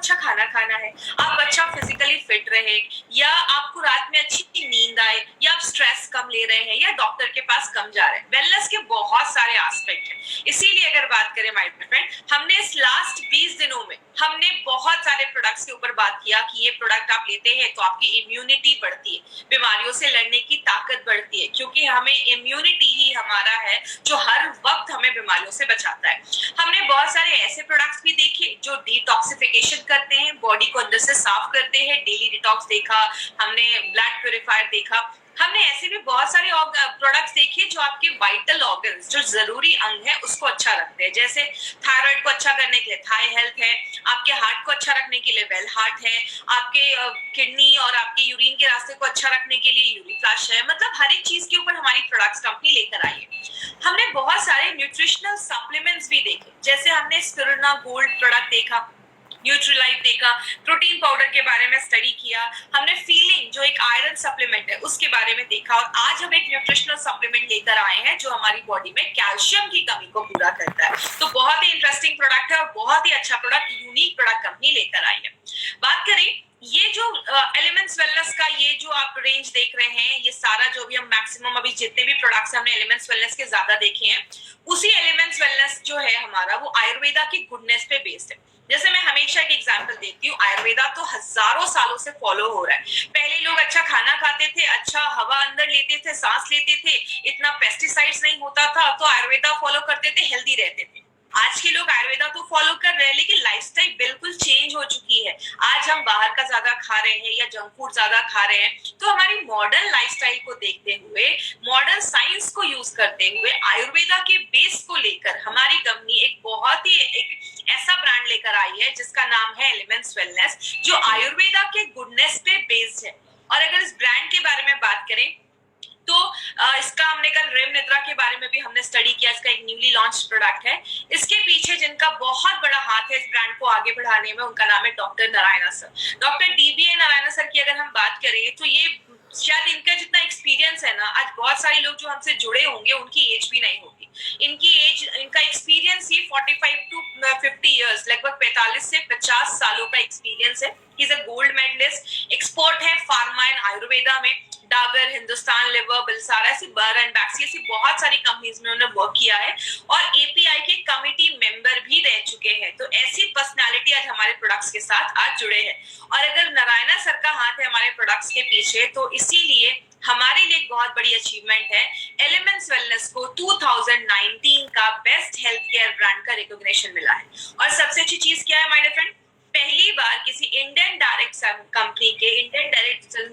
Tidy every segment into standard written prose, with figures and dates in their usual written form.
अच्छा खाना खाना है, आप अच्छा फिजिकली फिट रहे, या आपको रात में अच्छी नींद आए, या आप स्ट्रेस कम ले रहे हैं, या डॉक्टर के पास कम जा रहे हैं। वेलनेस के बहुत सारे एस्पेक्ट हैं। इसीलिए अगर बात करें माय फ्रेंड, हमने इस लास्ट 20 दिनों में हमने बहुत सारे प्रोडक्ट्स के ऊपर बात किया कि ये प्रोडक्ट आप लेते हैं तो आपकी इम्यूनिटी बढ़ती है, बीमारियों से लड़ने की ताकत बढ़ती है, क्योंकि हमें इम्यूनिटी ही हमारा है जो हर वक्त हमें बीमारियों से बचाता है। हमने बहुत सारे ऐसे प्रोडक्ट्स भी देखे जो डिटॉक्सिफिकेशन करते हैं, बॉडी को अंदर से साफ करते हैं, डेली डिटॉक्स देखा, हमने ब्लड प्यूरिफायर देखा, हमने ऐसे भी बहुत सारे प्रोडक्ट्स देखे जो आपके वाइटल ऑर्गन्स, जो जरूरी अंग है, उसको अच्छा रखते हैं। जैसे थायराइड को अच्छा करने के लिए थाई हेल्थ है, आपके हार्ट को अच्छा रखने के लिए वेल हार्ट है, आपके किडनी और आपके यूरिन के रास्ते को अच्छा रखने के लिए यूरिफ्लश है। मतलब हर एक चीज के ऊपर हमारी प्रोडक्ट्स कंपनी लेकर आई है। हमने बहुत सारे न्यूट्रिशनल सप्लीमेंट्स भी देखे, जैसे हमने स्पिरुलिना गोल्ड प्रोडक्ट देखा, न्यूट्रीलाइफ देखा, प्रोटीन पाउडर के बारे में स्टडी किया, हमने फीलिंग जो एक आयरन सप्लीमेंट है उसके बारे में देखा, और आज हम एक न्यूट्रिशनल सप्लीमेंट लेकर आए हैं जो हमारी बॉडी में कैल्शियम की कमी को पूरा करता है। तो बहुत ही इंटरेस्टिंग प्रोडक्ट है और बहुत ही अच्छा प्रोडक्ट, यूनिक प्रोडक्ट कंपनी लेकर आई है। बात करें ये जो एलिमेंट्स वेलनेस का ये जो आप रेंज देख रहे हैं, ये सारा जो भी हम मैक्सिमम अभी जितने भी प्रोडक्ट्स हमने एलिमेंट्स वेलनेस के ज्यादा देखे हैं, उसी एलिमेंट्स वेलनेस जो है हमारा वो आयुर्वेदा की गुडनेस पे बेस्ड है। जैसे मैं हमेशा एक एग्जांपल देती हूँ, आयुर्वेदा तो हजारों सालों से फॉलो हो रहा है। पहले लोग अच्छा खाना खाते थे, अच्छा हवा अंदर लेते थे, सांस लेते थे, इतना पेस्टिसाइड्स नहीं होता था, तो आयुर्वेदा फॉलो करते थे, हेल्दी रहते थे। आज के लोग आयुर्वेदा तो फॉलो कर रहे हैं, लेकिन लाइफस्टाइल बिल्कुल चेंज हो चुकी है। आज हम बाहर का ज्यादा खा रहे हैं या जंक फूड ज्यादा खा रहे हैं, तो हमारी मॉडर्न लाइफस्टाइल को देखते हुए, मॉडर्न साइंस को यूज करते हुए, आयुर्वेदा के बेस को लेकर हमारी कंपनी एक बहुत ही एक ऐसा ब्रांड लेकर आई है जिसका नाम है एलिमेंट्स वेलनेस, जो आयुर्वेदा के गुडनेस पे बेस्ड है। और अगर इस ब्रांड के बारे में बात करें तो इसका हमने कल रेम निद्रा के बारे में भी हमने स्टडी किया। इसका एक न्यूली लॉन्च प्रोडक्ट है। इसके पीछे जिनका बहुत बड़ा हाथ है इस ब्रांड को आगे बढ़ाने में, उनका नाम है doctor Narayana sir. Doctor dBA Narayana sir की अगर हम बात करें तो ये शायद इनका जितना एक्सपीरियंस है ना, आज बहुत सारे लोग जो हमसे जुड़े होंगे उनकी एज भी नहीं होगी। इनकी एज, इनका एक्सपीरियंस ही 45 टू 50 इयर्स, लगभग 45 से 50 सालों का एक्सपीरियंस है। He is a gold medallist, expert है फार्मा एंड आयुर्वेदा में। डाबर, हिंदुस्तान लिवर, बिलसारा, ऐसी बर एंड बैक्सी, ऐसी बहुत सारी कंपनीज में उन्होंने वर्क किया है और एपीआई के कमिटी मेंबर भी रह चुके हैं। तो ऐसी पर्सनालिटी आज हमारे प्रोडक्ट्स के साथ आज जुड़े हैं। और अगर नारायणा सर का हाथ है हमारे प्रोडक्ट्स के पीछे, तो इसीलिए हमारे लिए एक बहुत बड़ी अचीवमेंट है। एलिमेंट्स वेलनेस को 2019 का बेस्ट हेल्थ केयर ब्रांड का रिकॉग्निशन मिला है। और सबसे अच्छी चीज क्या है माय डियर फ्रेंड, पहली बार किसी इंडियन डायरेक्ट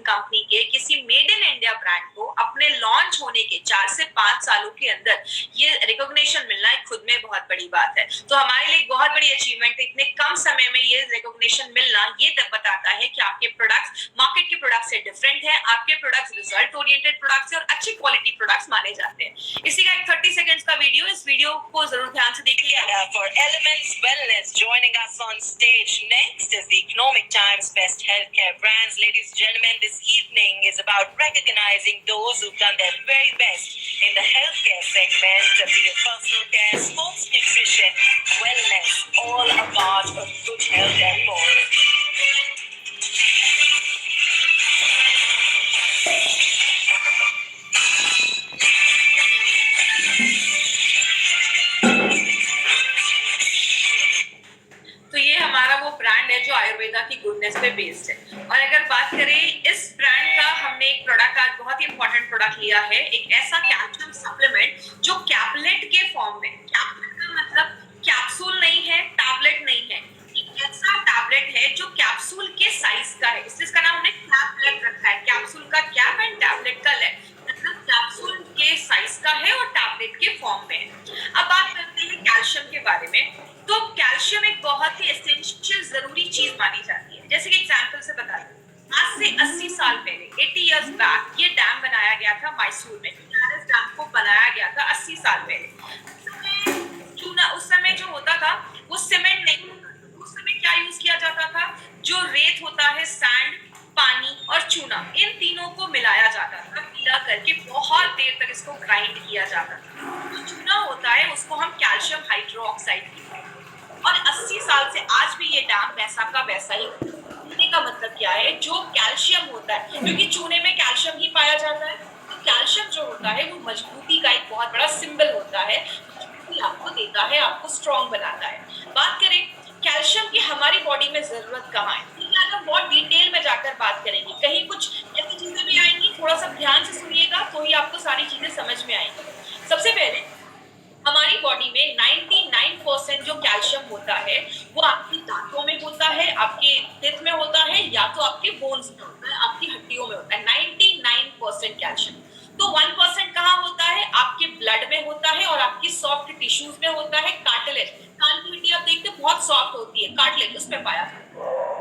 कंपनी के किसी मेड इन इंडिया ब्रांड को अपने लॉन्च होने के 4 से 5 सालों के अंदर ये रिकॉग्निशन मिलना एक खुद में बहुत बड़ी बात है। तो हमारे लिए बहुत बड़ी अचीवमेंट है। इतने कम समय में ये रिकॉग्निशन मिलना ये तब बताता है कि आपके प्रोडक्ट्स मार्केट के प्रोडक्ट से डिफरेंट है, आपके प्रोडक्ट्स रिजल्ट ओरिएंटेड प्रोडक्ट्स और अच्छी क्वालिटी प्रोडक्ट्स माने जाते हैं। इसी का एक 30 सेकंड्स का वीडियो, इस वीडियो को जरूर ध्यान से देखिए। For Elements Wellness, joining us on stage next is the Economic Times Best Healthcare Brands. Ladies and gentlemen, this evening is about recognizing those who've done their very best in the healthcare segment, be it personal care, sports nutrition, wellness, all a part of good health and more. जो आयुर्वेदा की goodness पे based है। और अगर बात करें इस brand का, हमने एक प्रोडक्ट आज बहुत ही इंपॉर्टेंट प्रोडक्ट लिया है, एक ऐसा कैल्शियम सप्लीमेंट जो कैप्लेट के फॉर्म में, कैप्लेट का मतलब कैप्सूल नहीं है, टैबलेट नहीं है, एक ऐसा टैबलेट है जो कैप्सूल के साइज का है, इसलिए इसका नाम हमने कैप्लेट रखा है। कैप्सूल का कैप एंड टैबलेट का लेट, मतलब कैप्सूल के साइज का है और टैबलेट के फॉर्म में है। अब बात करते हैं कैल्शियम के बारे में। तो कैल्शियम एक बहुत ही एसेंशियल जरूरी चीज मानी जाती है। जैसे कि एग्जांपल से बता दूं, आज से 80 साल पहले 80 इयर्स बैक ये डैम बनाया गया था मैसूर में। इस डैम को बनाया गया था 80 साल पहले। चूना उस समय जो होता था वो सीमेंट नहीं होता था, उस समय क्या यूज किया जाता था, जो रेत होता है, सैंड, पानी और चूना, इन तीनों को मिलाया जाता था, मिला करके बहुत देर तक इसको ग्राइंड किया जाता था। जो चूना होता है उसको हम कैल्शियम हाइड्रोक्साइड कहते हैं। और 80 साल से आज भी ये डैम वैसा का वैसा ही। कहने का मतलब क्या है, जो कैल्शियम होता है, क्योंकि चूने में कैल्शियम ही पाया जाता है, तो कैल्शियम जो होता है वो मजबूती का एक बहुत बड़ा सिंबल होता है, मजबूती आपको देता है, आपको स्ट्रॉन्ग बनाता है। बात करें कैल्शियम की हमारी बॉडी में जरूरत कहाँ है, तो हम बहुत डिटेल में जाकर बात करेंगे, कहीं कुछ ऐसी चीजें भी आएंगी, थोड़ा सा ध्यान से सुनिएगा तो ही आपको सारी चीजें समझ में आएंगी। सबसे पहले हमारी बॉडी में 99% जो कैल्शियम होता है वो आपकी दांतों में होता है, आपके टीथ में होता है, या तो आपके बोन्स में होता है, आपकी हड्डियों में होता है 99% कैल्शियम। तो 1% कहाँ होता है, आपके ब्लड में होता है और आपकी सॉफ्ट टिश्यूज में होता है, कार्टिलेज, कान की हड्डी आप देखते हैं बहुत सॉफ्ट होती है, कार्टिलेज उसमें पाया जाता है,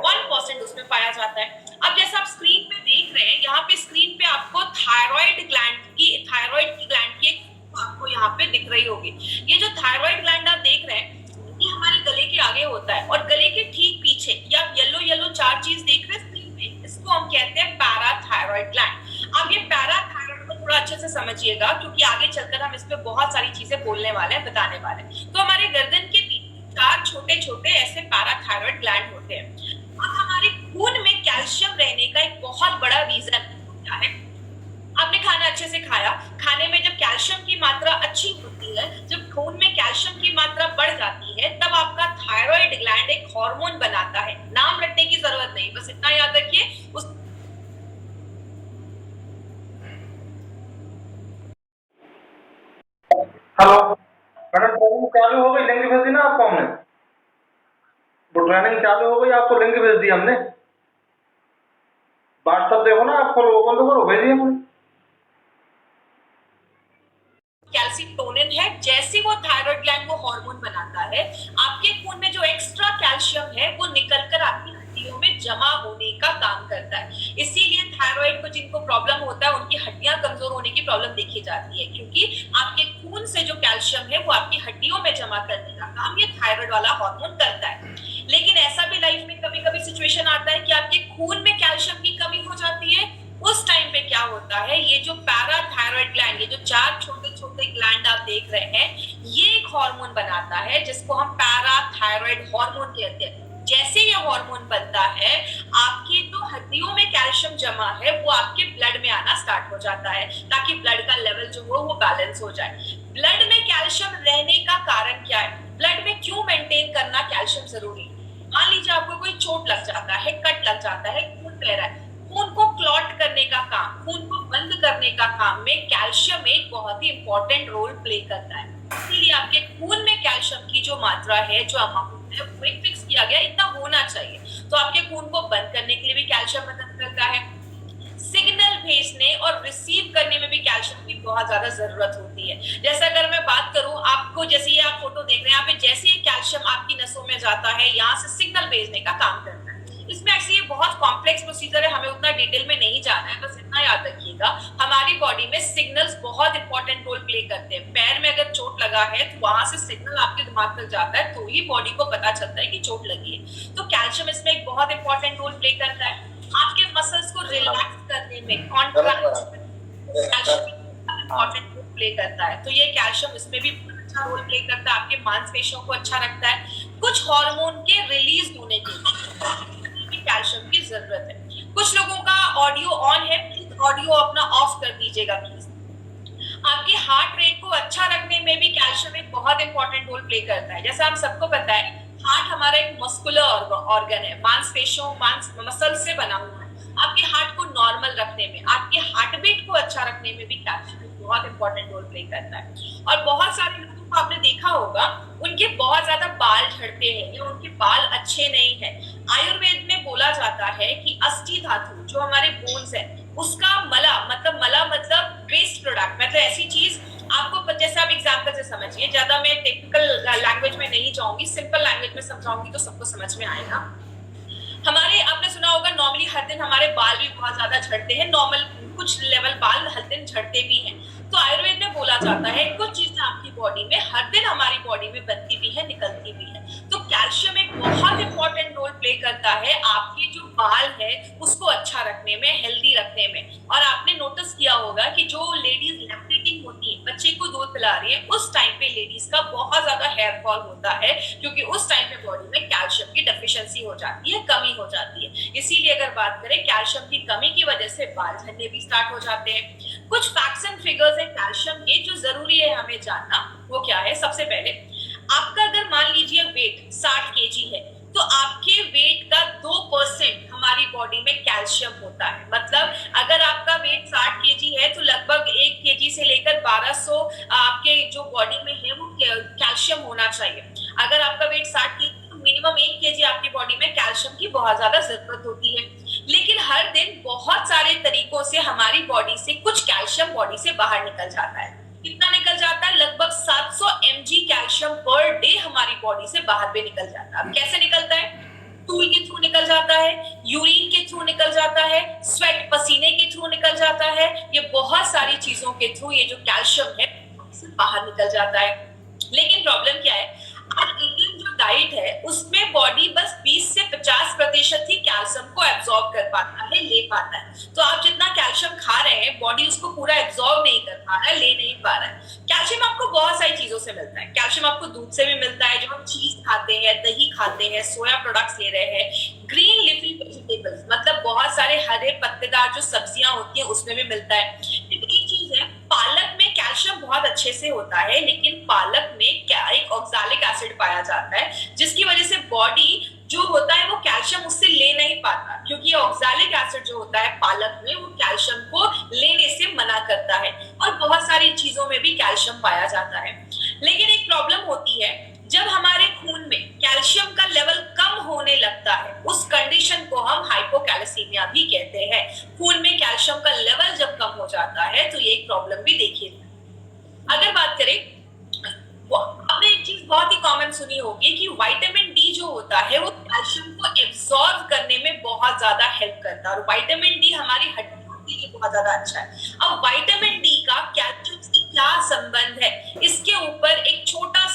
1% उसमें पाया जाता है। अब जैसा आप स्क्रीन पे देख रहे हैं, यहाँ पे स्क्रीन पे आपको थायराइड की ग्लैंड की आपको यहाँ पे दिख रही होगी। ये जो थायराइड ग्लैंड आप देख रहे हैं ये हमारे गले के आगे होता है, और गले के ठीक पीछे या येलो येलो चार चीज देख रहे हैं स्क्रीन पे, इसको हम कहते हैं पैराथायराइड ग्लैंड। अब ये पैराथायराइड को थोड़ा अच्छे से समझिएगा, क्योंकि आगे चलकर हम इस पे बहुत सारी चीजें बोलने वाले हैं, बताने वाले हैं। तो हमारे गर्दन के पीछे चार छोटे छोटे ऐसे पैराथायराइड ग्लैंड होते हैं। अब हमारे खून में कैल्शियम रहने का एक बहुत बड़ा रीजन क्या है, आपने खाना अच्छे से खाया, खाने में जब कैल्शियम की मात्रा अच्छी होती है, जब खून में कैल्शियम की मात्रा बढ़ जाती है, तब आपका थायराइड ग्लैंड एक हार्मोन बनाता है। नाम रखने की जरूरत नहीं, बस इतना याद रखिए उस हेलो मैडम, ट्रेनिंग चालू हो गई, लिंक भेज दी ना आपको हमने। वो ट्रेनिंग चालू हो गई, आपको लिंक भेज दी हमने। व्हाट्सएप देखो ना, आप खोलो, ओपन तो करो, भेजिए हमने। कैल्सिटोनिन है, जैसे वो थायराइड ग्लैंड को हार्मोन बनाता है, आपके खून में जो एक्स्ट्रा कैल्शियम है वो निकलकर आपकी हड्डियों में जमा होने का काम करता है। इसीलिए थायराइड को जिनको प्रॉब्लम होता है उनकी हड्डियां कमजोर होने की प्रॉब्लम देखी जाती है, क्योंकि आपके खून से जो कैल्शियम है वो आपकी हड्डियों में जमा करने का काम ये थायराइड वाला हार्मोन करता है। लेकिन ऐसा भी लाइफ में कभी कभी सिचुएशन आता है कि आपके खून में कैल्शियम की कमी हो जाती है, उस टाइम पे क्या होता है, ये जो पैराथायराइड ग्लैंड, ये जो चार छोटे छोटे ग्लैंड आप देख रहे हैं, ये एक हार्मोन बनाता है जिसको हम पैराथायराइड हार्मोन कहते हैं। जैसे ये हार्मोन बनता है, आपकी जो हड्डियों में कैल्शियम जमा है वो आपके ब्लड में आना स्टार्ट हो जाता है, ताकि ब्लड का लेवल जो हो वो बैलेंस हो जाए। ब्लड में कैल्शियम रहने का कारण क्या है, ब्लड में क्यों मेंटेन करना कैल्शियम जरूरी है। मान लीजिए आपको कोई चोट लग जाता है, कट लग जाता है, खून बह रहा है, खून को क्लॉट करने का काम, खून को बंद करने का काम में कैल्शियम एक बहुत ही इंपॉर्टेंट रोल प्ले करता है। इसलिए आपके खून में कैल्शियम की जो मात्रा है, जो अमाउंट है, वो एक फिक्स किया गया, इतना होना चाहिए। तो आपके खून को बंद करने के लिए भी कैल्शियम मदद करता है, सिग्नल भेजने और रिसीव करने में भी कैल्शियम की बहुत ज्यादा जरूरत होती है। जैसे अगर मैं बात करूं आपको, जैसे ये आप फोटो देख रहे हैं, यहाँ पे जैसे ये कैल्शियम आपकी नसों में जाता है, यहाँ से सिग्नल भेजने का काम करता है। इसमें एक्चुअली ये बहुत कॉम्प्लेक्स प्रोसीजर है, हमें उतना डिटेल में नहीं जाना है, बस इतना याद रखिएगा हमारी बॉडी में सिग्नल्स बहुत इंपॉर्टेंट रोल प्ले करते हैं। पैर में अगर चोट लगा है तो वहां से सिग्नल आपके दिमाग तक जाता है, तो ही बॉडी को पता चलता है कि चोट लगी है। तो कैल्शियम इसमें एक बहुत इंपॉर्टेंट रोल प्ले करता है। आपके मसल्स को रिलैक्स करने में, कॉन्ट्रैक्ट इंपॉर्टेंट रोल प्ले करता है, तो ये कैल्शियम इसमें भी अच्छा रोल प्ले करता है, आपके मांसपेशियों को अच्छा रखता है। कुछ हार्मोन के रिलीज होने के लिए कैल्शियम की जरूरत है। कुछ लोगों का ऑडियो ऑन है, प्लीज ऑडियो अपना ऑफ कर दीजिएगा प्लीज। आपके हार्ट रेट को अच्छा रखने में भी कैल्शियम एक बहुत इंपॉर्टेंट रोल प्ले करता है। जैसा हम सबको पता है, हार्ट हमारा एक मस्कुलर ऑर्गन है, मांसपेशियों मसल से बना हुआ है। आपके हार्ट को नॉर्मल रखने में, आपके हार्ट बीट को अच्छा रखने में भी कैल्शियम बहुत इंपॉर्टेंट रोल प्ले करता है। और बहुत सारे लोगों को आपने देखा होगा, उनके बहुत ज्यादा बाल झड़ते हैं या उनके बाल अच्छे नहीं है। आयुर्वेद में बोला जाता है कि अस्थि धातु जो हमारे बोन्स है, उसका मला मतलब वेस्ट प्रोडक्ट, मतलब ऐसी चीज आपको, जैसे आप एग्जाम्पल से समझिए, ज्यादा मैं टेक्निकल लैंग्वेज में नहीं जाऊंगी, सिंपल लैंग्वेज में समझाऊंगी तो सबको समझ में आएगा। हमारे, आपने सुना होगा नॉर्मली हर दिन हमारे बाल भी बहुत ज्यादा झड़ते हैं, नॉर्मल कुछ लेवल बाल हर दिन झड़ते भी हैं। तो आयुर्वेद में बोला जाता है कुछ चीजें आपकी बॉडी में हर दिन हमारी बॉडी में बनती भी है, निकलती भी है। तो कैल्शियम एक बहुत इंपॉर्टेंट रोल प्ले करता है आपके जो बाल है उसको अच्छा रखने में, हेल्दी रखने में। और आपने नोटिस किया होगा कि जो लेडीज लैक्टेटिंग होती है, बच्चे को दूध पिला रही है, उस टाइम पे लेडीज का बहुत ज्यादा हेयर फॉल होता है, क्योंकि उस टाइम पे बॉडी में कैल्शियम की डेफिशिएंसी हो जाती है, कमी हो जाती है। इसीलिए अगर बात करें कैल्शियम की कमी की वजह से बाल झड़ने भी स्टार्ट हो जाते हैं। कुछ फैक्ट्स एंड फिगर्स है कैल्शियम के जो जरूरी है हमें जानना, वो क्या है? सबसे पहले आपका अगर मान लीजिए वेट 60 केजी है, तो आपके वेट का 2% हमारी बॉडी में कैल्शियम होता है। मतलब अगर आपका वेट 60 केजी है तो लगभग 1 केजी से लेकर 1200 आपके जो बॉडी में है वो कैल्शियम होना चाहिए। अगर आपका वेट 60 केजी तो मिनिमम 1 केजी आपकी बॉडी में कैल्शियम की बहुत ज्यादा जरूरत होती है। लेकिन हर दिन बहुत सारे तरीकों से हमारी बॉडी से कुछ कैल्शियम बॉडी से बाहर निकल जाता है। कितना निकल जाता है? लगभग 700 mg कैल्शियम पर डे हमारी बॉडी से बाहर भी निकल जाता है। अब कैसे निकलता है? टूल के थ्रू निकल जाता है, यूरिन के थ्रू निकल जाता है, स्वेट पसीने के थ्रू निकल जाता है। ये बहुत सारी चीजों के थ्रू ये जो कैल्शियम है बाहर निकल जाता है। लेकिन प्रॉब्लम क्या है? आज इंडियन जो डाइट है उसमें बॉडी बस 20 से 50% ही कैल्शियम को एब्जॉर्ब कर पाता है, ले पाता है। तो आप जितना कैल्शियम खा रहे हैं बॉडी उसको पूरा एब्जॉर्ब नहीं कर पा रहा है, ले नहीं पा रहा है। कैल्शियम आपको बहुत सारी चीजों से मिलता है। कैल्शियम आपको दूध से भी मिलता है, जो हम चीज खाते हैं, दही खाते हैं, सोया प्रोडक्ट्स ले रहे हैं, ग्रीन लीफी वेजिटेबल्स मतलब बहुत सारे हरे पत्तेदार जो सब्जियां होती है उसमें भी मिलता है। लेकिन एक चीज है, पालक में कैल्शियम बहुत अच्छे से होता है, लेकिन पालक में क्या एक ऑक्सैलिक एसिड पाया जाता है, जिसकी वजह से बॉडी जो होता है वो कैल्शियम उससे ले नहीं पाता, क्योंकि ऑक्सैलिक एसिड जो होता है पालक में वो कैल्शियम को लेने से मना करता है। और बहुत सारी चीजों में भी कैल्शियम पाया जाता है। लेकिन एक प्रॉब्लम होती है, जब हमारे खून में कैल्शियम का लेवल कम होने लगता है, उस कंडीशन को हम हाइपोकैल्सीमिया भी कहते हैं। खून में कैल्शियम का लेवल जब कम हो जाता है तो ये एक प्रॉब्लम भी देखिए। अगर बात करें, आपने एक चीज बहुत ही कॉमन सुनी होगी कि विटामिन डी जो होता है वो कैल्शियम को एब्सॉर्ब करने में बहुत ज्यादा हेल्प करता है, और विटामिन डी हमारी हड्डियों के लिए बहुत ज्यादा अच्छा है। अब विटामिन डी का कैल्शियम से क्या संबंध है, इसके ऊपर एक थोड़ा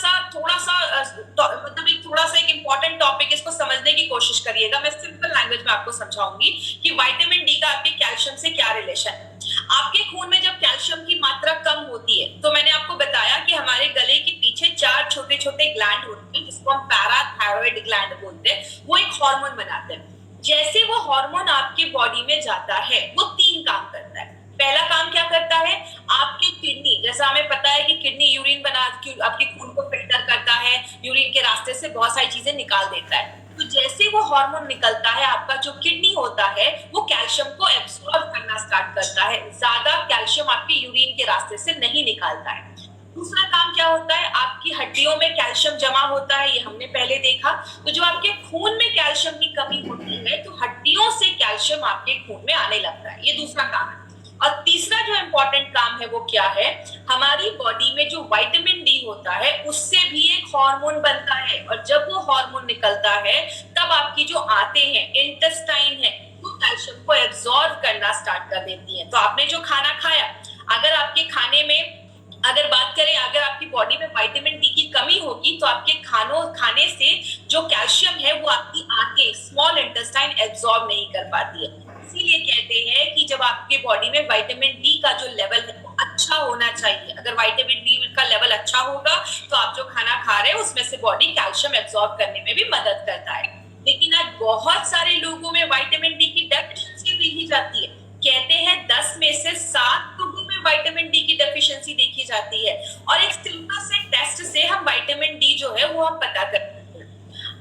सा एक इंपॉर्टेंट टॉपिक, इसको समझने की कोशिश करिएगा। मैं सिंपल लैंग्वेज में आपको समझाऊंगी कि विटामिन डी का आपके कैल्शियम से क्या रिलेशन है। आपके खून में जब कैल्शियम की मात्रा कम होती है तो मैंने आपको बताया कि हमारे गले के पीछे 4 छोटे छोटे ग्लैंड होते हैं, जिसको हम पैराथायरॉइड ग्लैंड बोलते हैं। वो एक हार्मोन बनाते हैं। जैसे वो हार्मोन आपके बॉडी में जाता है वो 3 काम करता है। पहला काम क्या करता है? आपकी किडनी, जैसा हमें पता है कि किडनी यूरिन बना आपके खून को फिल्टर करता है, यूरिन के रास्ते से बहुत सारी चीजें निकाल देता है। तो जैसे वो हार्मोन निकलता है, आपका जो किडनी होता है वो कैल्शियम को एब्सॉर्ब करना स्टार्ट करता है, ज्यादा कैल्शियम आपके यूरिन के रास्ते से नहीं निकालता है। दूसरा काम क्या होता है? आपकी हड्डियों में कैल्शियम जमा होता है, ये हमने पहले देखा। तो जो आपके खून में कैल्शियम की कमी होती है तो हड्डियों से कैल्शियम आपके खून में आने लगता है, ये दूसरा काम है। और तीसरा जो इंपॉर्टेंट काम है वो क्या है? हमारी बॉडी में जो विटामिन डी होता है उससे भी एक हार्मोन बनता है, और जब वो हार्मोन निकलता है तब आपकी जो आंतें हैं, इंटेस्टाइन है, वो कैल्शियम को एब्सॉर्ब करना स्टार्ट कर देती है। तो आपने जो खाना खाया, अगर आपके खाने में अगर बात करें, अगर आपकी बॉडी में विटामिन डी की कमी होगी तो आपके खाने से जो कैल्शियम है वो आपकी आंतें, स्मॉल इंटेस्टाइन एब्सॉर्ब नहीं कर पाती है। इसीलिए कहते हैं कि जब आपके बॉडी में विटामिन डी का जो लेवल है वो अच्छा होना चाहिए। अगर विटामिन डी का लेवल अच्छा होगा तो आप जो खाना खा रहे हैं उसमें से बॉडी कैल्शियम एब्सॉर्ब करने में भी मदद करता है। लेकिन आज बहुत सारे लोगों में विटामिन डी की डेफिशिएंसी देखी जाती है। कहते हैं 10 में से 7 लोगों में विटामिन डी की डेफिशिएंसी देखी जाती है, और एक सिंपल से टेस्ट से हम विटामिन डी जो है वो हम पता करते हैं।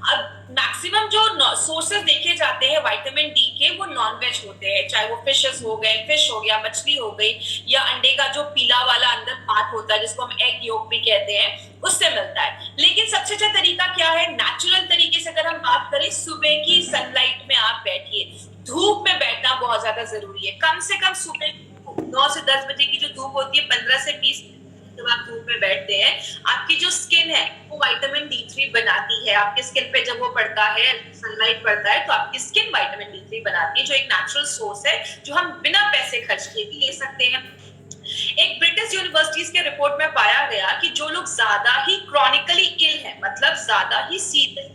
अब मैक्सिमम जो सोर्सेज देखे जाते हैं विटामिन डी के वो नॉन वेज होते हैं, चाहे वो फिशेस हो गए, फिश हो गया, मछली हो गई, या अंडे का जो पीला वाला अंदर पार्ट होता है जिसको हम एग योक भी कहते हैं, उससे मिलता है। लेकिन सबसे अच्छा तरीका क्या है? नेचुरल तरीके से अगर हम बात करें, सुबह की सनलाइट में आप बैठिए। धूप में बैठना बहुत ज्यादा जरूरी है। कम से कम सुबह 9 से 10 बजे की जो धूप होती है, 15 से 20 जब आप धूप में बैठते हैं, आपकी जो स्किन है वो विटामिन D3 बनाती है। आपके स्किन पे जब वो पड़ता है, सनलाइट पड़ता है, तो आपकी स्किन विटामिन D3 बनाती है, जो एक नेचुरल सोर्स है जो हम बिना पैसे खर्च किए भी ले सकते हैं। एक ब्रिटिश यूनिवर्सिटीज के रिपोर्ट में पाया गया कि जो लोग ज्यादा ही क्रॉनिकली इल है, मतलब ज्यादा ही सीरियस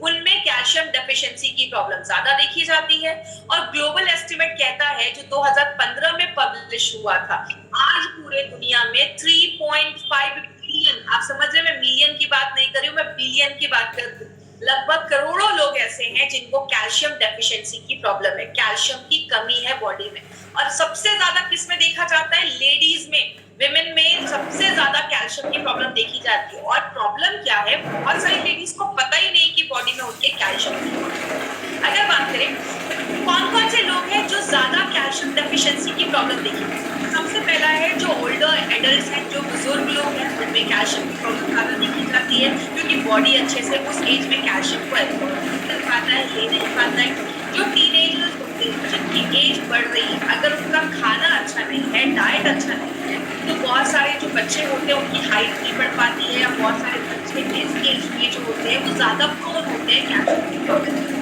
उनमें कैल्शियम डेफिशिएंसी की प्रॉब्लम ज्यादा देखी जाती है। और ग्लोबल एस्टिमेट कहता है, जो 2015 में पब्लिश हुआ था, आज पूरे दुनिया में 3.5 बिलियन, आप समझ रहे, मैं मिलियन की बात नहीं कर रही हूँ, मैं बिलियन की बात कर रही हूँ, लगभग करोड़ों लोग ऐसे हैं जिनको कैल्शियम डेफिशिएंसी की प्रॉब्लम है, कैल्शियम की कमी है बॉडी में। और सबसे ज्यादा किस में देखा जाता है? लेडीज में, विमेन में सबसे ज्यादा कैल्शियम की प्रॉब्लम देखी जाती है। और प्रॉब्लम क्या है, बहुत सारी लेडीज को पता ही नहीं कि बॉडी में उनके कैल्शियम की प्रॉब्लम। अगर बात करें कौन कौन से लोग हैं जो ज्यादा कैल्शियम डेफिशिएंसी की प्रॉब्लम देखी, सबसे पहला है जो ओल्डर एडल्ट हैं, जो बुजुर्ग लोग हैं, उनमें कैल्शियम की प्रॉब्लम ज्यादा देखी जाती है, क्योंकि बॉडी अच्छे से उस एज में कैल्शियम को एब्जॉर्ब कर पाता है, ले नहीं पाता है। जो टीनेजर्स होते हैं, जिनकी एज बढ़ रही है, अगर उनका खाना अच्छा नहीं है, डाइट अच्छा नहीं है, तो बहुत सारे जो बच्चे होते हैं उनकी हाइट नहीं बढ़ पाती है, या बहुत सारे बच्चे इस एज में जो होते हैं वो ज्यादा प्रोन होते हैं कैल्शियम की प्रॉब्लम।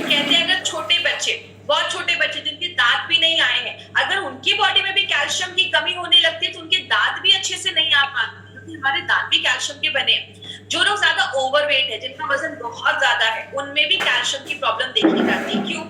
कहते हैं अगर छोटे बच्चे, बहुत छोटे बच्चे जिनके दांत भी नहीं आए हैं, अगर उनकी बॉडी में भी कैल्शियम की कमी होने लगती है तो उनके दांत भी अच्छे से नहीं आ पाते, क्योंकि हमारे दांत भी कैल्शियम के बने हैं। जो लोग ज्यादा ओवरवेट है, जिनका वजन बहुत ज्यादा है, उनमें भी कैल्शियम की प्रॉब्लम देखी जाती है। क्यों?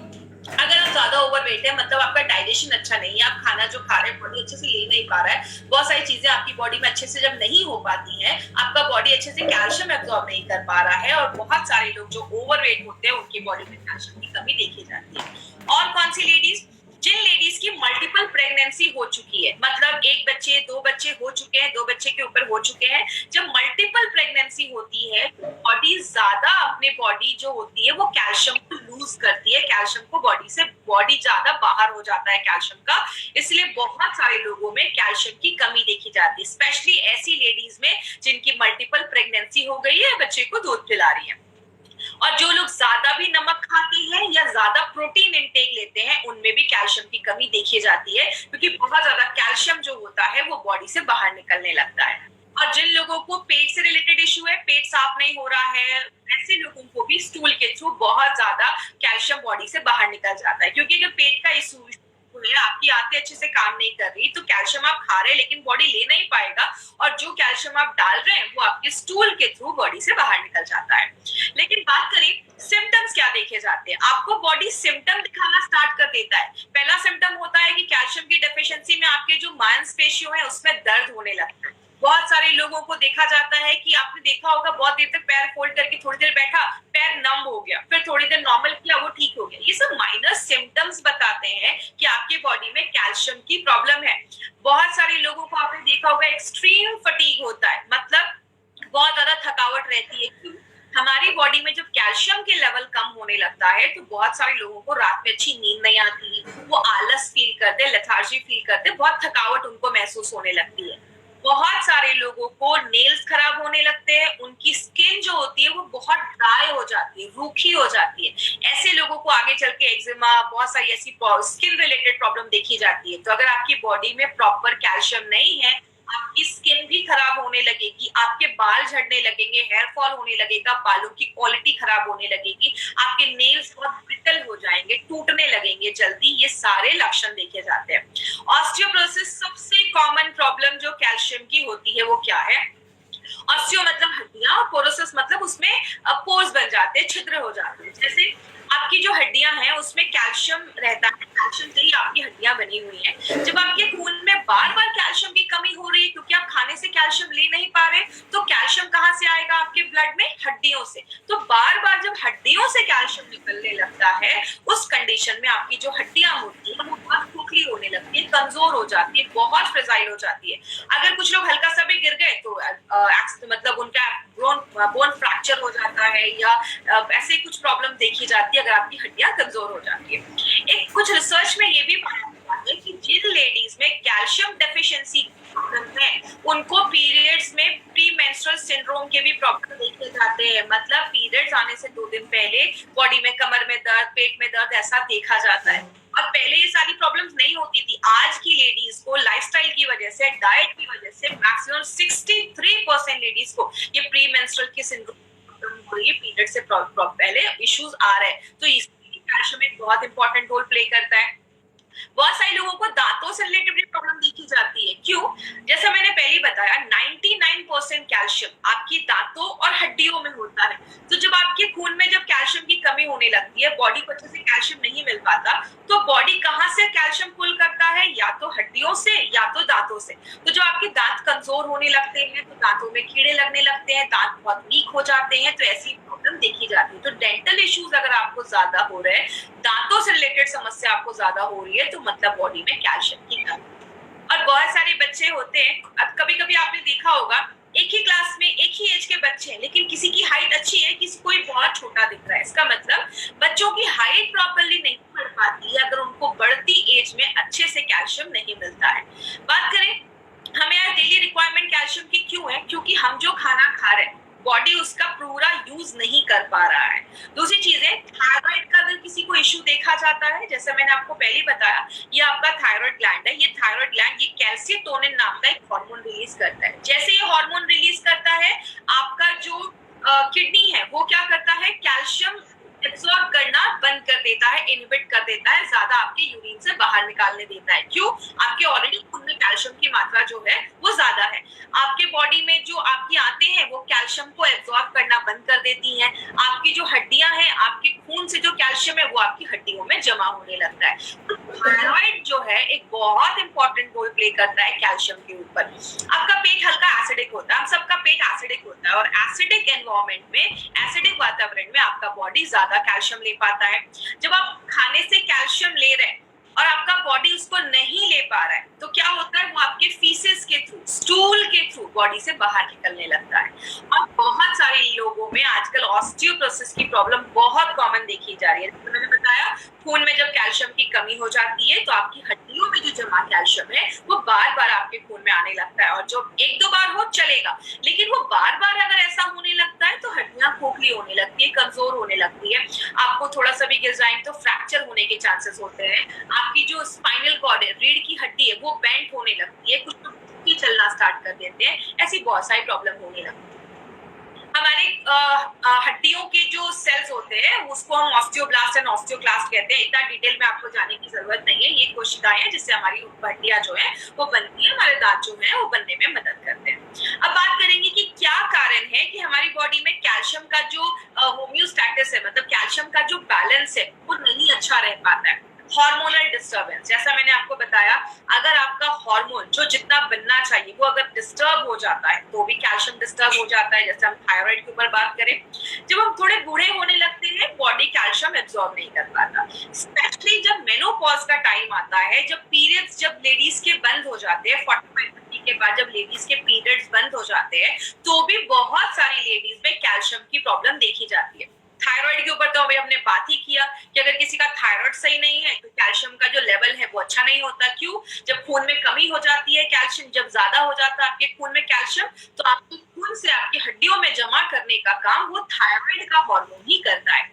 अगर आप ज्यादा ओवरवेट है, मतलब आपका डाइजेशन अच्छा नहीं है, आप खाना जो खा रहे हैं बॉडी अच्छे से ले नहीं पा रहा है, बहुत सारी चीजें आपकी बॉडी में अच्छे से जब नहीं हो पाती हैं, आपका बॉडी अच्छे से कैल्शियम एब्जॉर्ब नहीं कर पा रहा है, और बहुत सारे लोग जो ओवरवेट होते हैं उनकी बॉडी में कैल्शियम की कमी देखी जाती है। और कौन सी लेडीज? जिन लेडीज की मल्टीपल प्रेगनेंसी हो चुकी है, मतलब एक बच्चे, दो बच्चे हो चुके हैं, दो बच्चे के ऊपर हो चुके हैं, जब मल्टीपल प्रेगनेंसी होती है, बॉडी ज्यादा, अपने बॉडी जो होती है वो कैल्शियम को लूज करती है, कैल्शियम को बॉडी से, बॉडी ज्यादा बाहर हो जाता है कैल्शियम का, इसलिए बहुत सारे लोगों में कैल्शियम की कमी देखी जाती है, स्पेशली ऐसी लेडीज में जिनकी मल्टीपल प्रेगनेंसी हो गई है, बच्चे को दूध पिला रही है। और जो लोग ज्यादा भी नमक खाते हैं या ज्यादा प्रोटीन इंटेक लेते हैं, उनमें भी कैल्शियम की कमी देखी जाती है, क्योंकि बहुत ज्यादा कैल्शियम जो होता है वो बॉडी से बाहर निकलने लगता है। और जिन लोगों को पेट से रिलेटेड इश्यू है, पेट साफ नहीं हो रहा है, ऐसे लोगों को भी स्टूल के थ्रू बहुत ज्यादा कैल्शियम बॉडी से बाहर निकल जाता है, क्योंकि अगर पेट का इश्यू है, आपकी आंतें अच्छे से काम नहीं कर रही, तो कैल्शियम आप खा रहे हैं लेकिन बॉडी ले नहीं पाएगा, और जो कैल्शियम आप डाल रहे हैं वो आपके स्टूल के थ्रू बॉडी से बाहर निकल जाता है। लेकिन बात करें सिम्टम्स क्या देखे जाते हैं, आपको बॉडी सिम्टम दिखाना स्टार्ट कर देता है। पहला सिम्टम होता है कि कैल्शियम की डेफिशिएंसी में आपके जो मांसपेशियों है उसमें दर्द होने लगता है। बहुत सारे लोगों को देखा जाता है कि आपने देखा होगा, बहुत देर तक पैर फोल्ड करके थोड़ी देर बैठा, पैर नम हो गया, फिर थोड़ी देर नॉर्मल किया, वो ठीक हो गया। ये सब माइनर सिम्टम्स बताते हैं कि आपके बॉडी में कैल्शियम की प्रॉब्लम है। बहुत सारे लोगों को आपने देखा होगा एक्सट्रीम फटीग होता है, मतलब बहुत ज्यादा थकावट रहती है। हमारी बॉडी में जब कैल्शियम के लेवल कम होने लगता है तो बहुत सारे लोगों को रात में अच्छी नींद नहीं आती, वो आलस फील करते, लेथार्जी फील करते, बहुत थकावट उनको महसूस होने लगती है। बहुत सारे लोगों को नेल्स खराब होने लगते हैं, उनकी स्किन जो होती है वो बहुत ड्राई हो जाती है, रूखी हो जाती है। ऐसे लोगों को आगे चल के एक्जिमा, बहुत सारी ऐसी स्किन रिलेटेड प्रॉब्लम देखी जाती है। तो अगर आपकी बॉडी में प्रॉपर कैल्शियम नहीं है, आपकी स्किन भी खराब होने लगेगी, आपके बाल झड़ने लगेंगे, हेयर फॉल होने लगेगा, बालों की क्वालिटी खराब होने लगेगी, आपके नेल्स बहुत ब्रिटल हो जाएंगे, टूटने लगेंगे जल्दी। ये सारे लक्षण देखे जाते हैं। ऑस्टियोपोरोसिस सबसे कॉमन प्रॉब्लम जो कैल्शियम की होती है वो क्या है? ऑस्टियो मतलब हड्डियां, और पोरोसिस मतलब उसमें पोर्स बन जाते हैं, छिद्र हो जाते हैं। जैसे आपकी जो हड्डियां हैं उसमें कैल्शियम रहता है, कैल्शियम से ही आपकी हड्डियां बनी हुई हैं। जब आपके खून में बार बार कैल्शियम की कमी हो रही है, क्योंकि आप खाने से कैल्शियम ले नहीं पा रहे, तो कैल्शियम कहाँ से आएगा आपके ब्लड में? हड्डियों से। तो बार बार जब हड्डियों से कैल्शियम निकलने लगता है, उस कंडीशन में आपकी जो हड्डियां होती है वो बहुत खोखली होने लगती है, कमजोर हो जाती है, बहुत फ्रेजाइल हो जाती है। अगर कुछ लोग हल्का सा भी गिर गए तो मतलब उनका बोन फ्रैक्चर हो जाता है, या ऐसे कुछ प्रॉब्लम देखी जाती है अगर आपकी हड्डियां कमजोर हो जाती है। एक कुछ रिसर्च में ये भी पाया गया है कि जिन लेडीज में कैल्शियम डेफिशिएंसी प्रॉब्लम है, उनको पीरियड्स में प्री मेंस्ट्रुअल सिंड्रोम के भी प्रॉब्लम देखे जाते हैं। मतलब पीरियड्स आने से 2 दिन पहले बॉडी में कमर में दर्द, पेट में दर्द ऐसा देखा जाता है। और पहले ये सारी प्रॉब्लम्स नहीं होती थी। आज की लेडीज को लाइफस्टाइल की वजह से, डाइट की वजह से मैक्सिमम 63% लेडीज को ये प्री मेंस्ट्रुअल की सिंड्रोम हो रही है, पीरियड से पहले इश्यूज आ रहे हैं। तो इसमें कैल्शियम एक बहुत इंपॉर्टेंट रोल प्ले करता है। बहुत सारे लोगों को दांतों से रिलेटेड प्रॉब्लम देखी जाती है। क्यों? जैसा मैंने पहले बताया 99% कैल्शियम आपकी दांतों और हड्डियों में होता है। तो जब आपके खून में जब कैल्शियम की कमी होने लगती है, बॉडी को अच्छे से कैल्शियम नहीं मिल पाता, तो बॉडी कहाँ से कैल्शियम पुल करता है? या तो हड्डियों से या तो दांतों से। तो जब आपके दांत कमजोर होने लगते हैं तो दांतों में कीड़े लगने लगते हैं, दांत बहुत वीक हो जाते हैं, तो ऐसी प्रॉब्लम देखी जाती है। तो डेंटल इश्यूज अगर आपको ज्यादा हो रहे हैं, दांतों से रिलेटेड समस्या आपको ज्यादा हो रही है, तो मतलब बॉडी में कैल्शियम की कमी। और बहुत सारे बच्चे होते हैं, अब कभी कभी आपने देखा होगा एक ही क्लास में एक ही एज के बच्चे हैं, लेकिन किसी की हाइट अच्छी है, किसी कोई बहुत छोटा दिख रहा है। इसका मतलब बच्चों की हाइट प्रॉपर्ली नहीं बढ़ पाती है अगर उनको बढ़ती एज में अच्छे से कैल्शियम नहीं मिलता है। बात करें हमें आज डेली रिक्वायरमेंट कैल्शियम की क्यों है? क्योंकि हम जो खाना खा रहे हैं बॉडी उसका पूरा यूज नहीं कर पा रहा है। दूसरी चीज है, थायराइड का अगर किसी को इश्यू देखा जाता है, जैसे मैंने आपको पहले बताया, ये आपका थायराइड ग्लैंड है। ये थायराइड ग्लैंड ये कैल्सिटोनिन नाम का एक हार्मोन रिलीज करता है। जैसे ये हार्मोन रिलीज करता है, आपका जो किडनी है वो क्या करता है? कैल्शियम एब्सॉर्ब करना बंद कर देता है, इनहिबिट कर देता है, ज्यादा आपके यूरिन से बाहर निकालने देता है। क्यों? आपके ऑलरेडी खून में कैल्शियम की मात्रा जो है वो ज्यादा है। आपके बॉडी में जो आपकी आंतें हैं वो कैल्शियम को एब्सॉर्ब करना बंद कर देती हैं। आपकी जो हड्डियां हैं, आपके खून से जो कैल्शियम है वो आपकी हड्डियों में जमा होने लगता है। तो थायराइड जो है एक बहुत इंपॉर्टेंट रोल प्ले करता है कैल्शियम के ऊपर। आपका पेट हल्का एसिडिक होता है, हम सबका पेट एसिडिक होता है, और एसिडिक एनवायरमेंट में, एसिडिक वातावरण में आपका बॉडी ज्यादा कैल्शियम ले पाता है। जब आप खाने से कैल्शियम ले रहे हैं और आपका बॉडी उसको नहीं ले पा रहा है, तो क्या होता है? वो आपके फीसेस के थ्रू, स्टूल के थ्रू बॉडी से बाहर निकलने लगता है। और बहुत सारे लोगों में आजकल ऑस्टियोपोरोसिस की प्रॉब्लम बहुत कॉमन देखी जा रही है। तो मैंने बताया खून में जब कैल्शियम की कमी हो जाती है तो आपकी हड्डियों में जो जमा कैल्शियम है वो बार बार आपके खून में आने लगता है। और जो एक दो बार हो चलेगा, लेकिन वो बार बार अगर ऐसा होने लगता है तो हड्डियां खोखली होने लगती है, कमजोर होने लगती है। आपको थोड़ा सा भी गिर जाए तो फ्रैक्चर होने के चांसेस होते हैं। आपकी जो स्पाइनल कॉर्ड है, रीढ़ की हड्डी है, वो बेंट होने लगती है, कुछ लोग चलना स्टार्ट कर देते हैं। ऐसी बहुत सारी प्रॉब्लम होने लगती है। हमारे हड्डियों के जो सेल्स होते हैं उसको हम ऑस्टियोब्लास्ट एंड ऑस्टियोक्लास्ट कहते हैं। इतना डिटेल में आपको जाने की जरूरत नहीं है। ये कोशिकाएं हैं जिससे हमारी हड्डियां जो है वो बनती है, हमारे दांत जो है वो बनने में मदद करते हैं। अब बात करेंगे कि क्या कारण है कि हमारी बॉडी में कैल्शियम का जो होम्योस्टैटिस है, मतलब कैल्शियम का जो बैलेंस है वो नहीं अच्छा रह पाता है। हार्मोनल डिस्टर्बेंस, जैसा मैंने आपको बताया, अगर आपका हार्मोन जो जितना बनना चाहिए वो अगर डिस्टर्ब हो जाता है तो भी कैल्शियम डिस्टर्ब हो जाता है। जैसे हम थायराइड के ऊपर बात करें, जब हम थोड़े बूढ़े होने लगते हैं बॉडी कैल्शियम एब्सॉर्ब नहीं कर पाता। स्पेशली जब मेनोपॉज का टाइम आता है, जब पीरियड्स जब लेडीज के बंद हो जाते हैं, 45 के बाद जब लेडीज के पीरियड्स बंद हो जाते हैं, तो भी बहुत सारी लेडीज में कैल्शियम की प्रॉब्लम देखी जाती है। थायराइड के ऊपर तो अभी हमने बात ही किया कि अगर किसी का थायराइड सही नहीं है तो कैल्शियम का जो लेवल है वो अच्छा नहीं होता। क्यों? जब खून में कमी हो जाती है कैल्शियम, जब ज्यादा हो जाता है आपके खून में कैल्शियम, तो आपके खून से आपकी हड्डियों में जमा करने का काम वो थायराइड का हार्मोन ही करता है।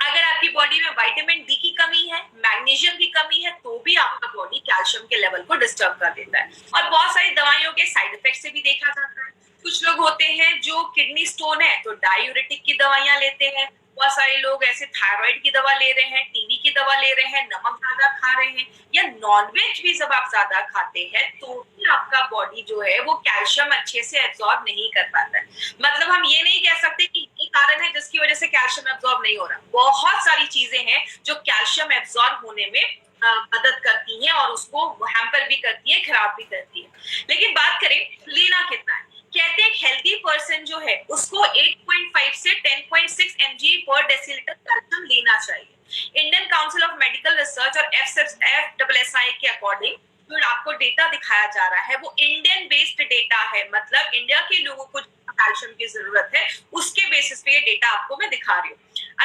अगर आपकी बॉडी में विटामिन डी की कमी है, मैग्नीशियम की कमी है, तो भी आपका बॉडी कैल्शियम के लेवल को डिस्टर्ब कर देता है। और बहुत सारी दवाइयों के साइड इफेक्ट से भी देखा जाता है। कुछ लोग होते हैं जो किडनी स्टोन है तो डायूरेटिक की दवाइयां लेते हैं। बहुत सारे लोग ऐसे थायराइड की दवा ले रहे हैं, टीबी की दवा ले रहे हैं, नमक ज्यादा खा रहे हैं, या नॉनवेज भी जब आप ज्यादा खाते हैं तो भी आपका बॉडी जो है वो कैल्शियम अच्छे से एब्सॉर्ब नहीं कर पाता है। मतलब हम ये नहीं कह सकते कि ये कारण है जिसकी वजह से कैल्शियम एब्सॉर्ब नहीं हो रहा। बहुत सारी चीजें हैं जो कैल्शियम एब्सॉर्ब होने में मदद करती हैं और उसको हैम्पर भी करती है, खराब भी करती है। लेकिन बात करें लेना कितना है, कहते हैं हेल्दी पर्सन जो है उसको 8.5 से 10.6 mg पर डेसीलीटर कैल्शियम लेना चाहिए। Indian council of medical research और FSSAI के अकॉर्डिंग जो आपको डेटा दिखाया जा रहा है वो इंडियन बेस्ड डेटा है, मतलब इंडिया के लोगों को कैल्शियम की जरूरत है उसके बेसिस पे ये डेटा आपको मैं दिखा रही हूँ।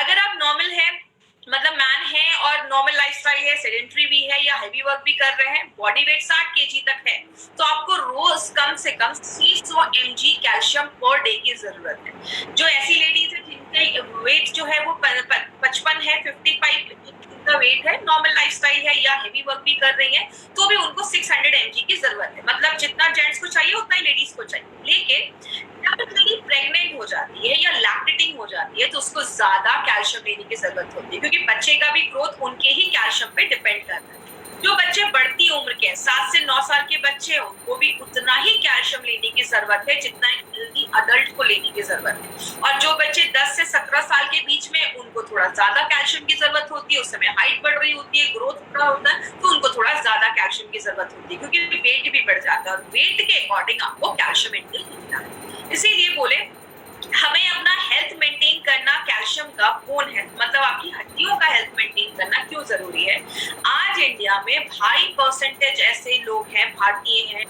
अगर आप नॉर्मल है, मतलब मैन है और नॉर्मल लाइफस्टाइल है, सेडेंटरी भी है या हेवी वर्क भी कर रहे हैं, बॉडी वेट 60 kg तक है, तो आपको रोज कम से कम 300 mg कैल्शियम पर डे की जरूरत है। जो ऐसी लेडीज है जिनका वेट जो है वो 55 है, 55 का वेट है, नॉर्मल लाइफस्टाइल है या हेवी वर्क भी कर रही है, तो भी उनको 600 mg की जरूरत है। मतलब जितना जेंट्स को चाहिए उतना ही लेडीज को चाहिए। लेकिन जब लेडी प्रेग्नेंट हो जाती है या लैक्टेटिंग हो जाती है तो उसको ज्यादा कैल्शियम लेने की जरूरत होती है, क्योंकि बच्चे का भी ग्रोथ उनके ही कैल्शियम पे डिपेंड करता है। जो बच्चे बढ़ती उम्र के 7 से 9 साल के बच्चे हैं उनको भी उतना ही कैल्शियम लेने की जरूरत है जितना हेल्दी अडल्ट को लेने की जरूरत है। और जो बच्चे 10 से 17 साल के बीच में उनको थोड़ा ज्यादा कैल्शियम की जरूरत होती है, उस समय हाइट बढ़ रही होती है, ग्रोथ हो रहा होता है, तो उनको थोड़ा ज्यादा कैल्शियम की जरूरत होती है क्योंकि वेट भी बढ़ जाता है और वेट के अकॉर्डिंग आपको कैल्शियम इंटेक मिलता है। इसीलिए बोले हमें अपना हेल्थ मेंटेन करना कैल्शियम का बोन है, मतलब आपकी हड्डियों का हेल्थ मेंटेन करना क्यों जरूरी है। आज इंडिया में हाई परसेंटेज ऐसे लोग हैं, भारतीय हैं,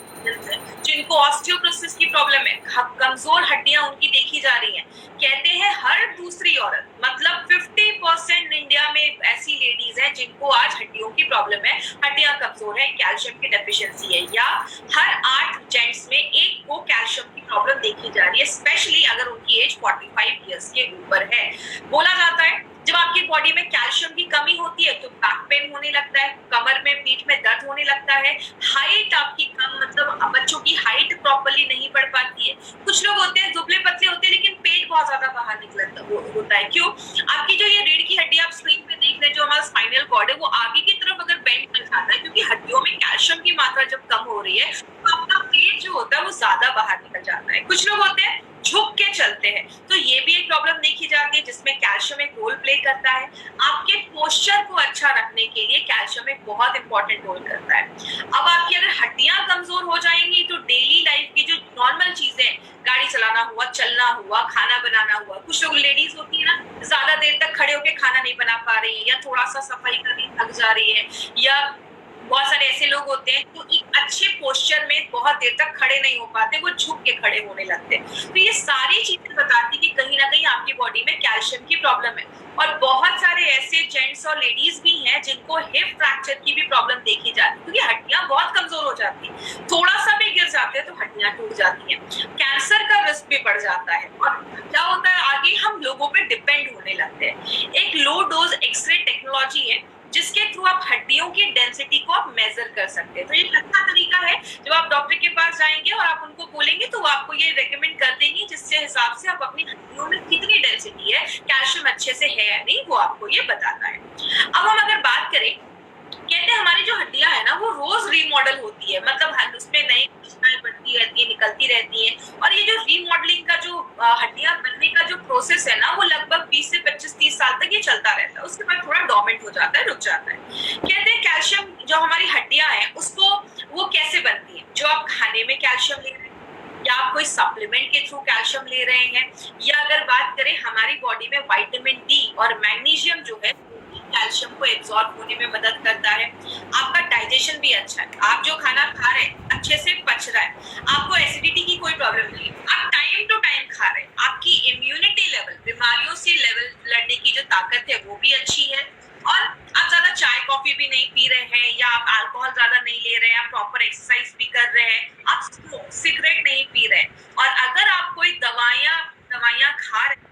जिनको ऑस्टियोपोरोसिस की प्रॉब्लम है, कमजोर हड्डियां उनकी देखी जा रही हैं। कहते हैं हर दूसरी औरत, मतलब 50% इंडिया में ऐसी लेडीज हैं जिनको आज हड्डियों की प्रॉब्लम है, हड्डियां कमजोर है, कैल्शियम की डेफिशिएंसी है, या हर 8 जेंट्स में एक को कैल्शियम की प्रॉब्लम देखी जा रही है, स्पेशली अगर उनकी एज 45 इयर्स के ऊपर है। बोला जाता है जब आपकी बॉडी में कैल्शियम की कमी होती है तो बैक पेन होने लगता है, कमर में पीठ में दर्द होने लगता है, हाइट आपकी कम, मतलब बच्चों की हाइट प्रॉपर्ली नहीं बढ़ पाती है। कुछ लोग होते हैं दुबले पतले होते हैं लेकिन पेट बहुत ज्यादा बाहर निकलता होता है। क्यों? आपकी जो ये रीढ़ की हड्डी आप स्क्रीन पे देख रहे हैं, जो हमारा स्पाइनल कॉर्ड है, वो आगे की तरफ अगर बेंड कर जाता है क्योंकि हड्डियों में कैल्शियम की मात्रा जब कम हो रही है तो आपका पेट जो होता है वो ज्यादा बाहर निकल जाता है। कुछ लोग होते हैं झुक के चलते हैं, तो ये भी एक प्रॉब्लम देखी जाती है जिसमें कैल्शियम एक रोल प्ले करता है। आपके पोस्चर को अच्छा रखने के लिए कैल्शियम एक बहुत इंपॉर्टेंट रोल करता है। अब आपकी अगर हड्डियां कमजोर हो जाएंगी तो डेली लाइफ की जो नॉर्मल चीजें, गाड़ी चलाना हुआ, चलना हुआ, खाना बनाना हुआ, कुछ लोग लेडीज होती है ना, ज्यादा देर तक खड़े होकर खाना नहीं बना पा रही है, या थोड़ा सा सफाई करके थक जा रही है, या बहुत सारे ऐसे लोग होते हैं तो एक अच्छे पोस्चर में बहुत देर तक खड़े नहीं हो पाते, वो झुक के खड़े होने लगते हैं। तो ये सारी चीजें बताती कि कहीं ना कहीं आपकी बॉडी में कैल्शियम की प्रॉब्लम है। और बहुत सारे ऐसे जेंट्स और लेडीज भी हैं जिनको हिप फ्रैक्चर की भी प्रॉब्लम देखी जाती है क्योंकि हड्डियां बहुत कमजोर हो जाती है, थोड़ा सा भी गिर जाते हैं तो हड्डियां टूट जाती हैं, कैंसर का रिस्क भी बढ़ जाता है। और क्या होता है, आगे हम लोगों पे डिपेंड होने लगते हैं। एक लो डोज एक्सरे टेक्नोलॉजी है जिसके थ्रू आप हड्डियों की डेंसिटी को आप मेजर कर सकते हैं। तो ये एक अच्छा तरीका है, जब आप डॉक्टर के पास जाएंगे और आप उनको बोलेंगे तो वो आपको ये रेकमेंड कर देंगे जिससे हिसाब से आप अपनी हड्डियों में कितनी डेंसिटी है, कैल्शियम अच्छे से है या नहीं, वो आपको ये बताता है। अब हम अगर बात करें, कहते हैं हमारी जो हड्डियां है ना वो रोज रीमॉडल होती है, मतलब उसमें नई कोशिकाएं बनती रहती है, निकलती रहती है। और ये जो रीमॉडलिंग का जो हड्डियां बनने का जो प्रोसेस है ना वो लगभग 20 से 25-30 साल तक ये चलता रहता है, उसके बाद थोड़ा डोमेंट हो जाता है, रुक जाता है। कहते हैं कैल्शियम जो हमारी हड्डियां हैं उसको वो कैसे बनती है, जो आप खाने में कैल्शियम ले रहे हैं या आप कोई सप्लीमेंट के थ्रू कैल्शियम ले रहे हैं, या अगर बात करें हमारी बॉडी में विटामिन डी और मैग्नीशियम जो है कैल्शियम को एब्जॉर्ब होने में मदद करता है। आपका डाइजेशन भी अच्छा है, आप जो खाना खा रहे हैं अच्छे से पच रहा है, आपको एसिडिटी की कोई प्रॉब्लम नहीं है, आप टाइम टू टाइम खा रहे हैं, आपकी इम्यूनिटी लेवल, बीमारियों से लेवल लड़ने की जो ताकत है वो भी अच्छी है, और आप ज्यादा चाय कॉफी भी नहीं पी रहे हैं, या आप अल्कोहल ज्यादा नहीं ले रहे हैं, आप प्रॉपर एक्सरसाइज भी कर रहे हैं, आप सिगरेट नहीं पी रहे हैं, और अगर आप कोई दवाइयां खा रहे हैं